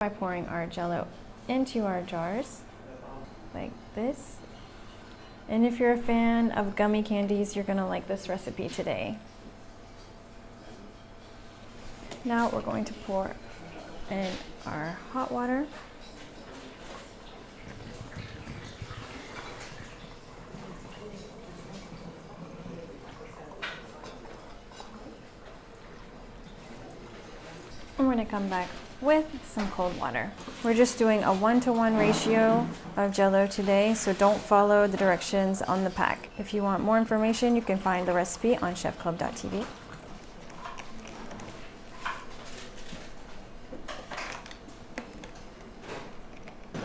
By pouring our Jello into our jars like this. And if you're a fan of gummy candies, you're gonna like this recipe today. Now we're going to pour in our hot water. And we're gonna come back with some cold water. We're just doing a 1-to-1 ratio of Jello today, so don't follow the directions on the pack. If you want more information, you can find the recipe on chefclub.tv.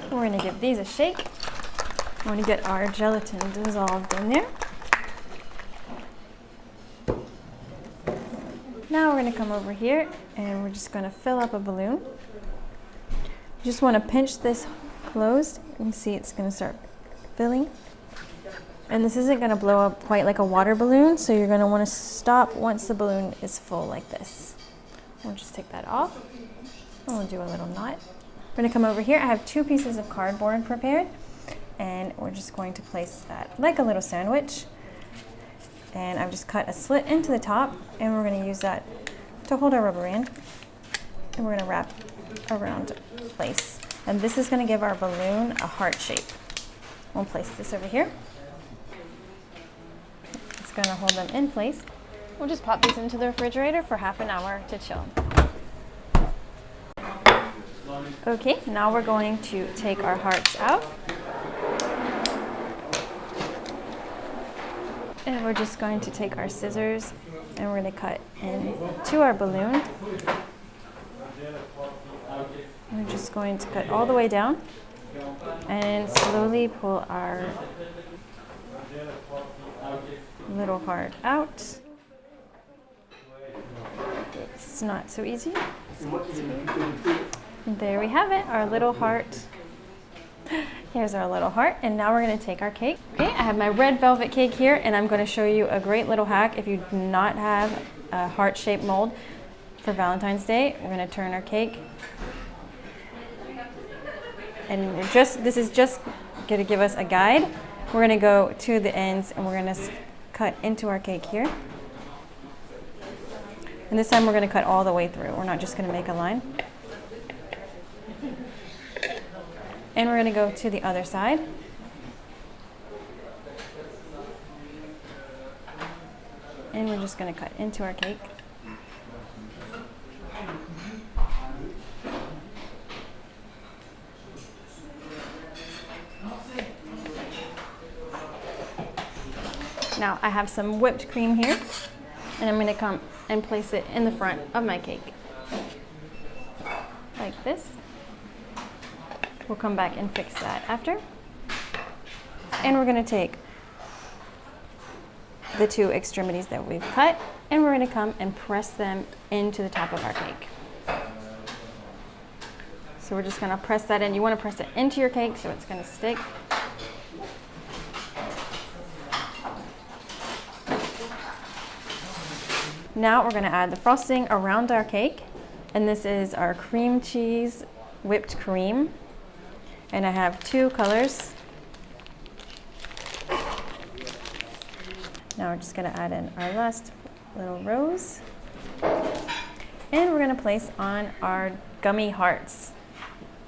We're gonna give these a shake. We want to get our gelatin dissolved in there. Now we're going to come over here and we're just going to fill up a balloon. You just want to pinch this closed. You can see it's going to start filling. And this isn't going to blow up quite like a water balloon, so you're going to want to stop once the balloon is full like this. We'll just take that off and we'll do a little knot. We're going to come over here. I have 2 pieces of cardboard prepared, and we're just going to place that like a little sandwich. And I've just cut a slit into the top, and we're going to use that to hold our rubber band. And we're going to wrap around place. And this is going to give our balloon a heart shape. We'll place this over here. It's going to hold them in place. We'll just pop these into the refrigerator for half an hour to chill. Okay, now we're going to take our hearts out. And we're just going to take our scissors and we're going to cut into our balloon. We're just going to cut all the way down and slowly pull our little heart out. It's not so easy. There we have it, our little heart. Here's our little heart, and now we're going to take our cake. Okay, I have my red velvet cake here, and I'm going to show you a great little hack if you do not have a heart-shaped mold for Valentine's Day. We're going to turn our cake, and this is just going to give us a guide. We're going to go to the ends, and we're going to cut into our cake here. And this time we're going to cut all the way through. We're not just going to make a line. And we're going to go to the other side. And we're just going to cut into our cake. Now I have some whipped cream here, and I'm going to come and place it in the front of my cake. Like this. We'll come back and fix that after. And we're going to take the 2 extremities that we've cut, and we're going to come and press them into the top of our cake. So we're just going to press that in. You want to press it into your cake so it's going to stick. Now we're going to add the frosting around our cake, and this is our cream cheese whipped cream. And I have 2 colors. Now we're just going to add in our last little rose. And we're going to place on our gummy hearts.